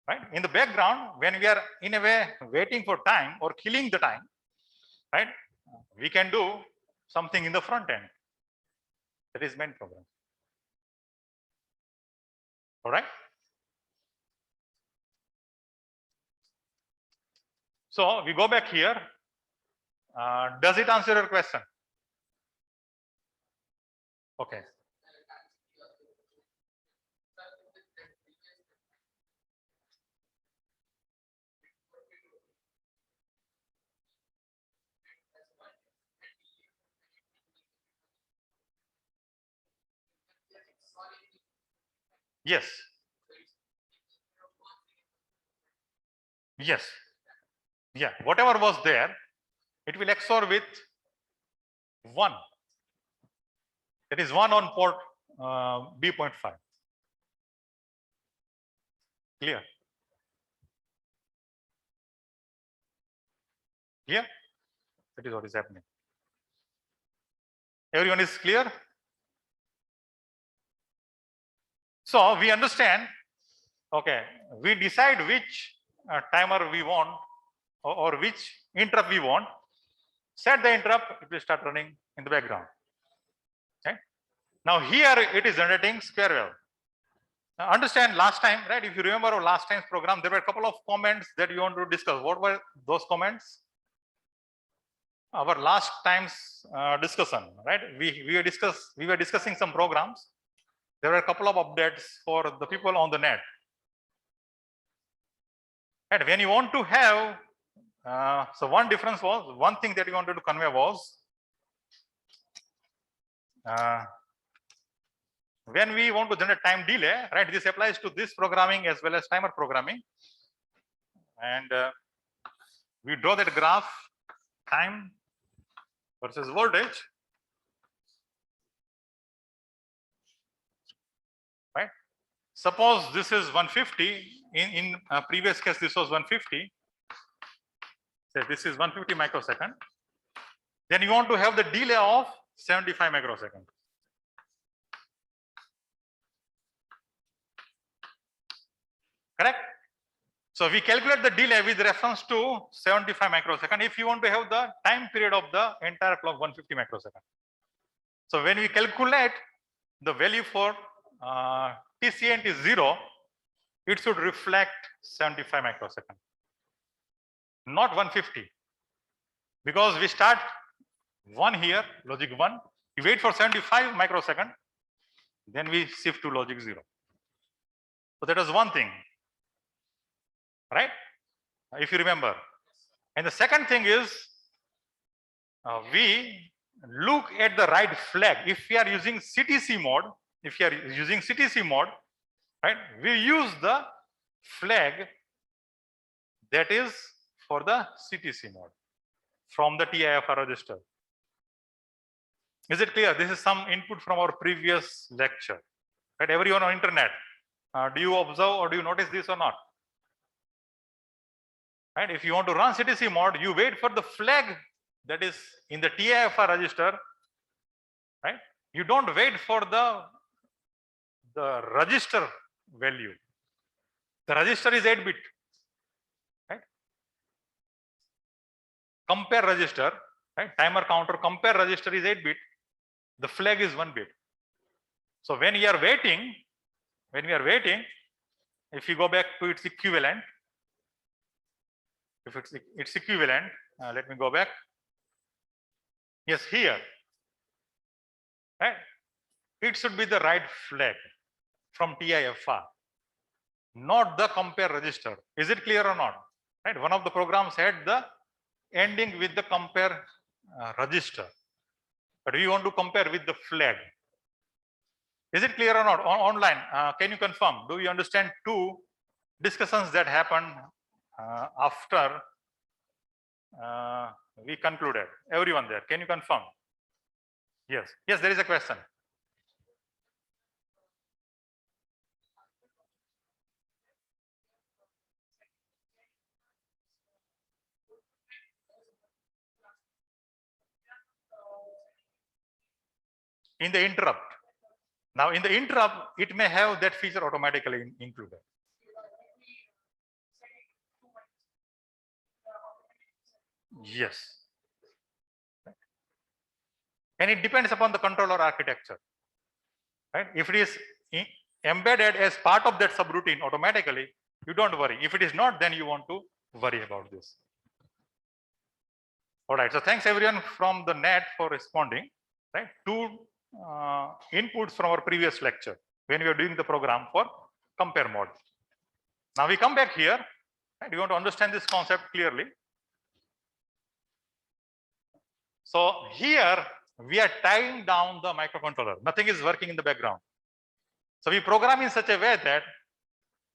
right? In the background, when we are in a way waiting for time or killing the time, right? We can do something in the front end. That is main program. All right. So we go back here. Does it answer your question? Okay. Yes. Yes. Yeah. Whatever was there, it will XOR with 1. That is 1 on port B.5. Clear? Clear? That is what is happening. Everyone is clear? So we understand, okay, we decide which timer we want or which interrupt we want, set the interrupt, it will start running in the background. Okay. Now here it is generating square wave. Now understand last time, right? If you remember our last time's program, there were a couple of comments that you want to discuss. What were those comments? Our last time's discussion, right? We were discussing some programs. There were a couple of updates for the people on the net. And when you want to have, so one difference was, one thing that you wanted to convey was, when we want to generate time delay, right? This applies to this programming as well as timer programming. and we draw that graph, time versus voltage, right? Suppose this is 150. In previous case, this was 150. Say this is 150 microsecond. Then you want to have the delay of 75 microsecond. Correct? So we calculate the delay with reference to 75 microsecond if you want to have the time period of the entire clock 150 microsecond. So when we calculate the value for TCNT is 0, it should reflect 75 microsecond, not 150. Because we start 1 here, logic 1, we wait for 75 microsecond, then we shift to logic 0. So that is one thing, right? If you remember. And the second thing is we look at the right flag. If we are using CTC mode, right, we use the flag that is for the CTC mode from the TIFR register. Is it clear? This is some input from our previous lecture, right? Everyone on internet, do you observe or do you notice this or not? Right? If you want to run CTC mode, you wait for the flag that is in the TIFR register, right? You don't wait for the register value. The register is 8-bit, right? Compare register, right? Timer counter compare register is 8-bit. The flag is 1-bit. So when we are waiting, if you go back to its equivalent, if it's equivalent, let me go back. Yes, here, right? It should be the right flag from TIFR, not the compare register. Is it clear or not? Right? One of the programs had the ending with the compare register, but we want to compare with the flag. Is it clear or not? Online, can you confirm? Do you understand two discussions that happened after we concluded? Everyone there, can you confirm? Yes, yes, there is a question. In the interrupt. Now in the interrupt, it may have that feature automatically included. Yes. And it depends upon the controller architecture, right? If it is embedded as part of that subroutine automatically, you don't worry. If it is not, then you want to worry about this. All right, so thanks everyone from the net for responding, right? Two inputs from our previous lecture when we were doing the program for compare mode. Now we come back here, and you want to understand this concept clearly. So here we are tying down the microcontroller. Nothing is working in the background. So we program in such a way that,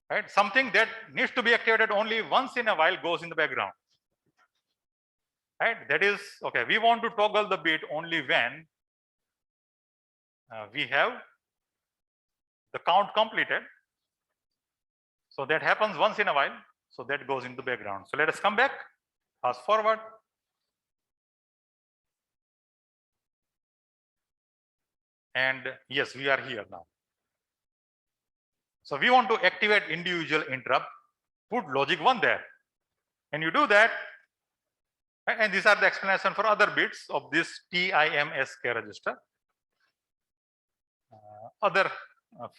right, something that needs to be activated only once in a while goes in the background. Right? That is, okay, we want to toggle the bit only when we have the count completed. So that happens once in a while. So that goes into the background. So let us come back, fast forward. And yes, we are here now. So we want to activate individual interrupt, put logic 1 there. And you do that. And these are the explanation for other bits of this TIMSK register. Other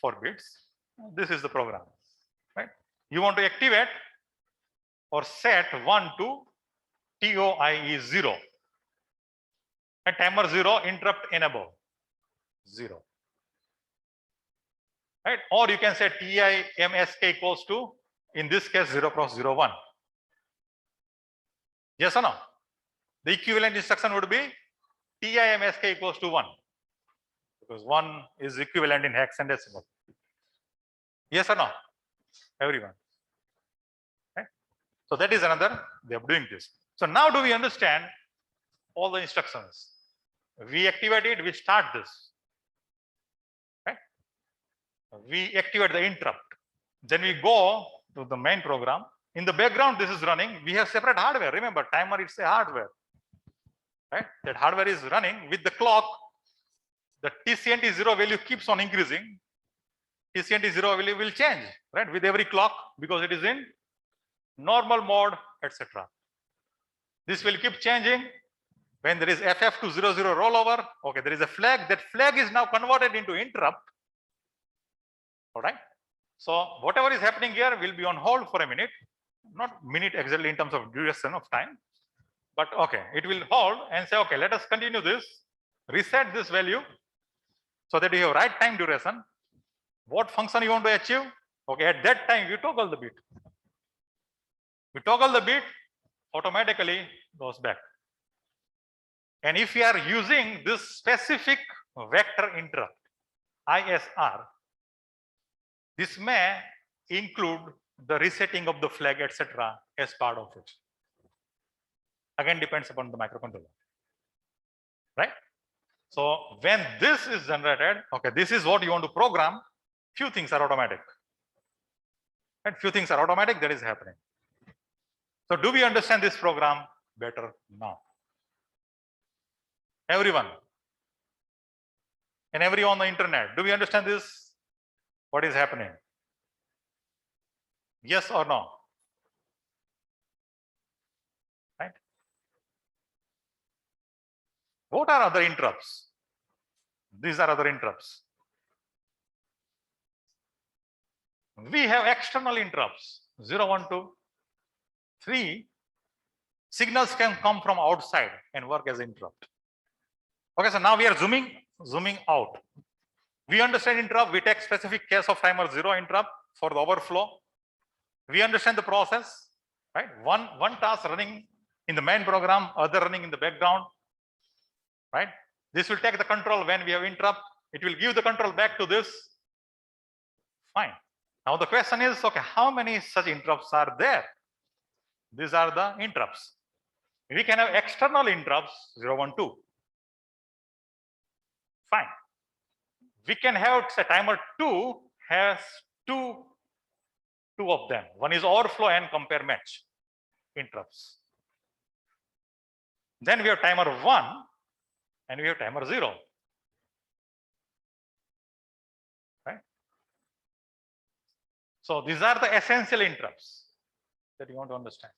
4 bits. This is the program, right? You want to activate or set 1 to TOI is 0. And timer 0, interrupt enable 0. Right? Or you can say TIMSK equals to, in this case, 0 cross 0 1. Yes or no? The equivalent instruction would be TIMSK equals to 1. Because 1 is equivalent in hex and decimal. Yes or no? Everyone. Right? So that is another way of doing this. So now do we understand all the instructions? We activate it, we start this. Right? We activate the interrupt. Then we go to the main program. In the background, this is running. We have separate hardware. Remember, timer is a hardware. Right? That hardware is running with the clock. The TCNT 0 value keeps on increasing. TCNT 0 value will change, right, with every clock because it is in normal mode, etc. This will keep changing. When there is FF200 rollover, okay, there is a flag. That flag is now converted into interrupt. All right. So whatever is happening here will be on hold for a minute, not minute exactly in terms of duration of time, but okay, it will hold and say, okay, let us continue this, reset this value so that you have right time duration. What function you want to achieve? Okay, at that time you toggle the bit. We toggle the bit, automatically goes back. And if you are using this specific vector interrupt, ISR, this may include the resetting of the flag, etc., as part of it. Again, depends upon the microcontroller, right? So when this is generated, okay, this is what you want to program. Few things are automatic, and few things are automatic. That is happening. So do we understand this program better now? Everyone and everyone on the internet, do we understand this? What is happening? Yes or no? Right? What are other interrupts? These are other interrupts. We have external interrupts, 0, 1, 2, 3. Signals can come from outside and work as interrupt. Okay, so now we are zooming out. We understand interrupt. We take specific case of timer 0 interrupt for the overflow. We understand the process, right? One task running in the main program, other running in the background, right? This will take the control when we have interrupt. It will give the control back to this. Fine. Now the question is, okay, how many such interrupts are there? These are the interrupts. We can have external interrupts, 0, 1, 2. Fine. We can have, say, timer 2 has two of them. One is overflow and compare match interrupts. Then we have timer 1 and we have timer 0. Right? So these are the essential interrupts that you want to understand.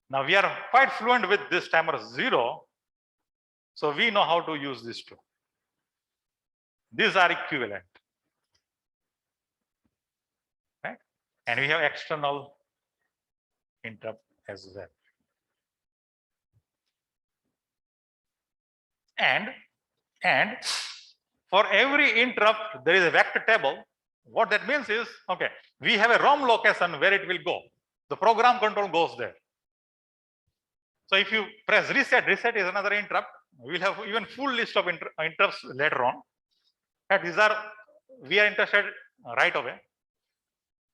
Now we are quite fluent with this timer 0. So we know how to use these two. These are equivalent. Right? And we have external interrupt as well. And for every interrupt, there is a vector table. What that means is, okay, we have a ROM location where it will go. The program control goes there. So if you press reset, reset is another interrupt. We'll have even full list of interrupts later on. And these are, we are interested right away.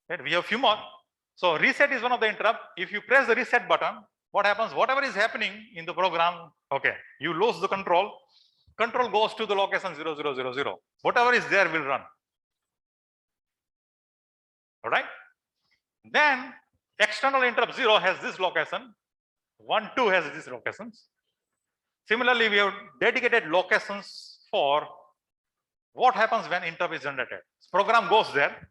Right? We have few more. So reset is one of the interrupt. If you press the reset button, what happens? Whatever is happening in the program, okay, you lose the control. Control goes to the location 0, 0, 0, 0. Whatever is there will run. All right. Then external interrupt 0 has this location. 1, 2 has these locations. Similarly, we have dedicated locations for what happens when interrupt is generated. Program goes there.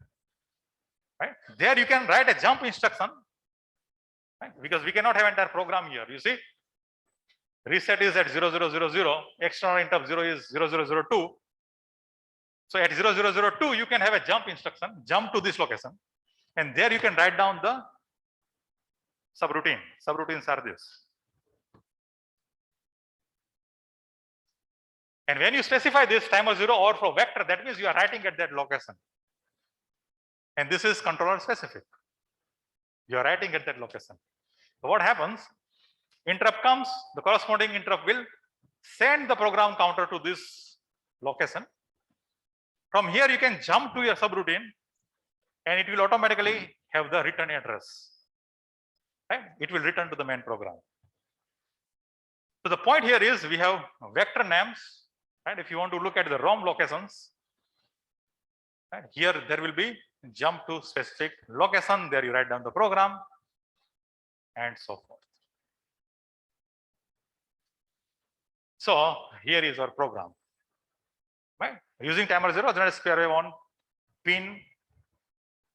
Right? There you can write a jump instruction. Right? Because we cannot have entire program here. You see, reset is at 0, 0, 0, 0. External interrupt 0 is 0, 0, 0, 2. So at 0, 0, 0, 2, you can have a jump instruction, jump to this location. And there you can write down the subroutine. Subroutines are this. And when you specify this timer 0 overflow vector, that means you are writing at that location. And this is controller specific. You are writing at that location. So what happens? Interrupt comes, the corresponding interrupt will send the program counter to this location. From here, you can jump to your subroutine and it will automatically have the return address. Right? It will return to the main program. So the point here is we have vector names. Right? If you want to look at the ROM locations, right? Here there will be jump to specific location. There you write down the program and so forth. So here is our program. Right? Using timer 0, generate square wave on pin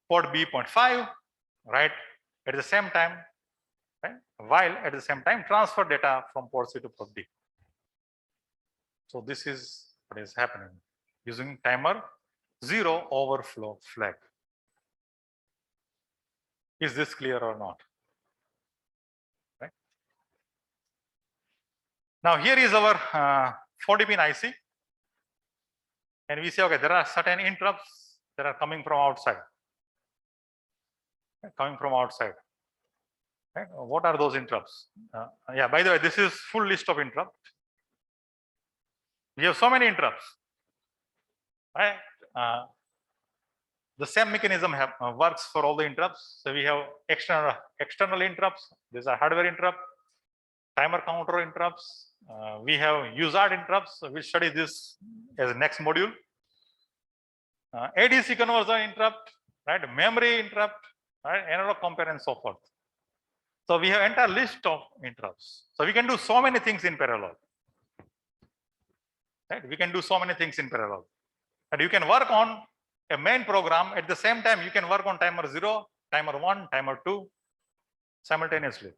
port B.5, right? At the same time, right? While at the same time transfer data from port C to port D. So this is what is happening using timer 0 overflow flag. Is this clear or not? Right. Now here is our 40 pin IC, and we say, okay, there are certain interrupts that are coming from outside. Coming from outside. Right? What are those interrupts? Yeah, by the way, this is full list of interrupts. We have so many interrupts. Right? The same mechanism works for all the interrupts. So we have external interrupts. These are hardware interrupt, timer counter interrupts. We have UART interrupts. We'll study this as the next module. ADC conversion interrupt, right? Memory interrupt, right? Analog compare and so forth. So we have entire list of interrupts. So we can do so many things in parallel. Right? We can do so many things in parallel. And you can work on a main program at the same time. You can work on timer 0, timer 1, timer 2 simultaneously,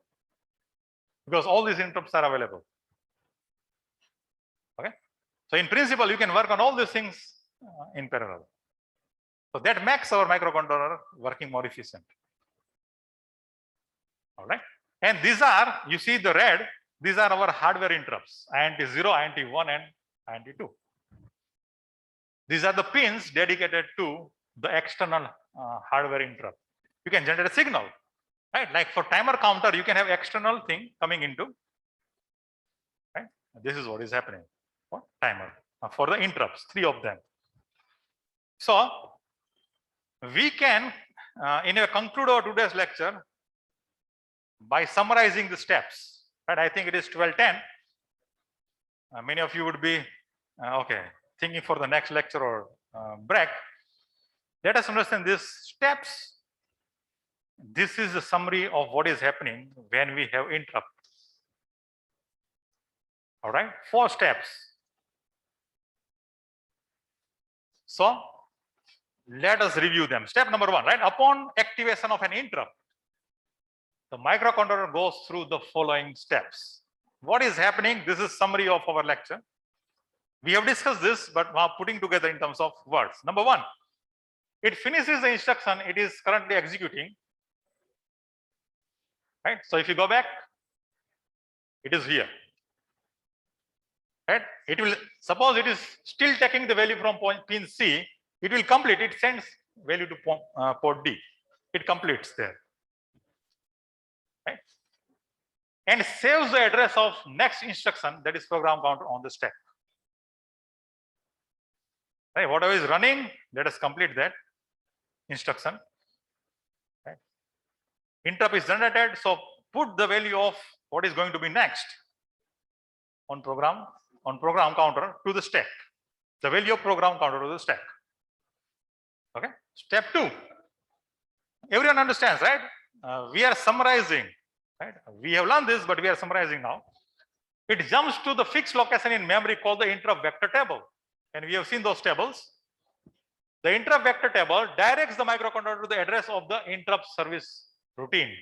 because all these interrupts are available. Okay. So in principle, you can work on all these things in parallel. So that makes our microcontroller working more efficient. All right. And these are, you see the red, these are our hardware interrupts, INT 0, INT 1, and INT 2. These are the pins dedicated to the external hardware interrupt. You can generate a signal, right? Like for timer counter, you can have external thing coming into, right? This is what is happening for timer, for the interrupts, 3 of them. So we can, in a conclude our today's lecture by summarizing the steps, right? I think it is 12:10. Many of you would be, okay, thinking for the next lecture or break. Let us understand these steps. This is a summary of what is happening when we have interrupt. All right, 4 steps. So let us review them. Step number 1, right? Upon activation of an interrupt, the microcontroller goes through the following steps. What is happening? This is summary of our lecture. We have discussed this, but now putting together in terms of words. Number 1, it finishes the instruction it is currently executing. Right? So if you go back, it is here. Right? It will, suppose it is still taking the value from pin C, it will complete, it sends value to port D. It completes there. Right? And saves the address of next instruction, that is program counter, on the stack. Right? Whatever is running, let us complete that instruction. Right? Interrupt is generated, so put the value of what is going to be next on program counter to the stack. The value of program counter to the stack. Okay. Step 2. Everyone understands, right? We are summarizing. Right? We have learned this, but we are summarizing now. It jumps to the fixed location in memory called the interrupt vector table. And we have seen those tables. The interrupt vector table directs the microcontroller to the address of the interrupt service routine.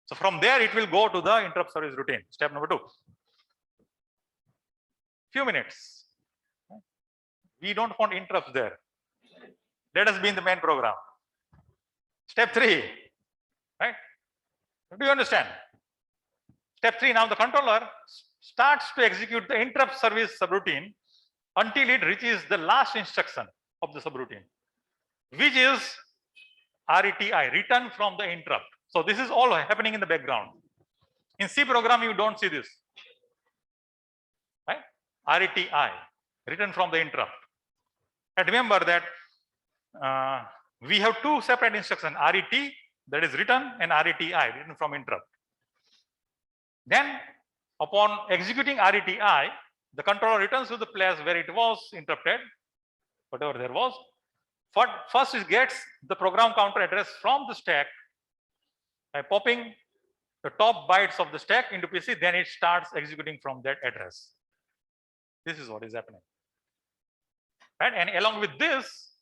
So from there, it will go to the interrupt service routine. Step number 2. Few minutes. We don't want interrupts there. Let us be in the main program. Step 3. Right? Do you understand? Step 3, now the controller starts to execute the interrupt service subroutine until it reaches the last instruction of the subroutine, which is RETI, return from the interrupt. So this is all happening in the background. In C program, you don't see this. Right? RETI, return from the interrupt. And remember that we have two separate instructions, RET, that is written, and RETI, written from interrupt. Then upon executing RETI, the controller returns to the place where it was interrupted, whatever there was. First it gets the program counter address from the stack by popping the top bytes of the stack into PC, then it starts executing from that address. This is what is happening. Right? And along with this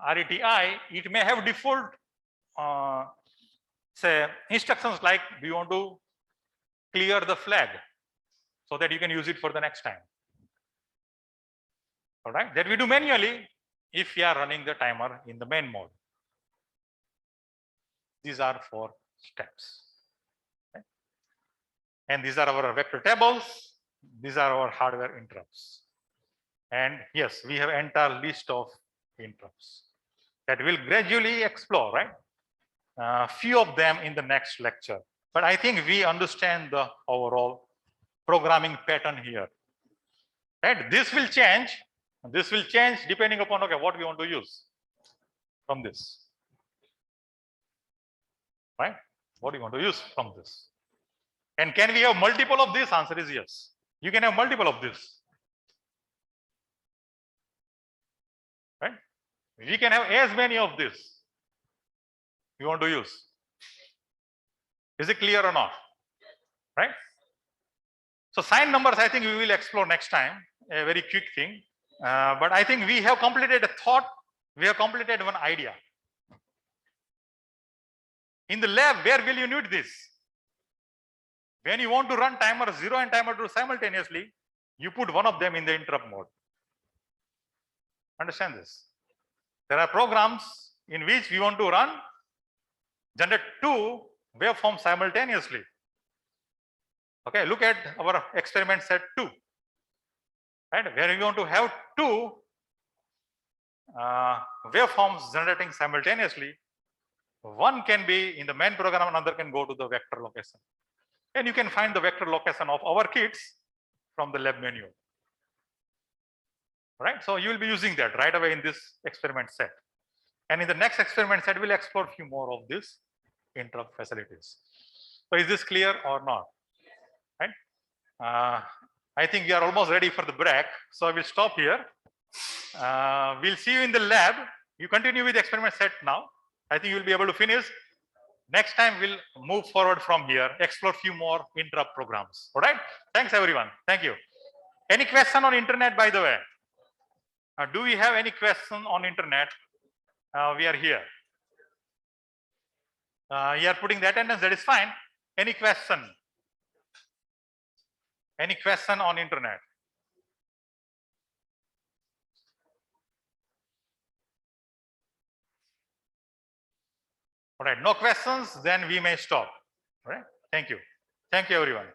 RETI, it may have default say instructions like, do you want to clear the flag so that you can use it for the next time. All right, that we do manually if we are running the timer in the main mode. These are 4 steps. Okay. And these are our vector tables. These are our hardware interrupts. And yes, we have entire list of interrupts that we'll gradually explore, right? Few of them in the next lecture. But I think we understand the overall programming pattern here. Right? This will change. This will change depending upon what we want to use from this. Right? What do you want to use from this? And can we have multiple of this? Answer is yes. You can have multiple of this. Right? We can have as many of this you want to use. Is it clear or not? Right? So sign numbers, I think we will explore next time, a very quick thing. But I think we have completed a thought, we have completed one idea. In the lab, where will you need this? When you want to run timer 0 and timer 2 simultaneously, you put one of them in the interrupt mode. Understand this? There are programs in which we want to run, generate 2 waveforms simultaneously. Okay, look at our experiment set 2. Right, where we want to have 2 waveforms generating simultaneously. One can be in the main program, another can go to the vector location. And you can find the vector location of our kits from the lab menu. Right, so you will be using that right away in this experiment set. And in the next experiment set, we'll explore a few more of these interrupt facilities. So is this clear or not? Right? I think we are almost ready for the break. So I will stop here. We'll see you in the lab. You continue with the experiment set now. I think you'll be able to finish. Next time we'll move forward from here, explore a few more interrupt programs. All right. Thanks everyone. Thank you. Any question on internet, by the way? Do we have any question on internet? We are here. You are putting the attendance, that is fine. Any question? Any question on internet? All right, no questions, then we may stop. All right, thank you. Thank you, everyone.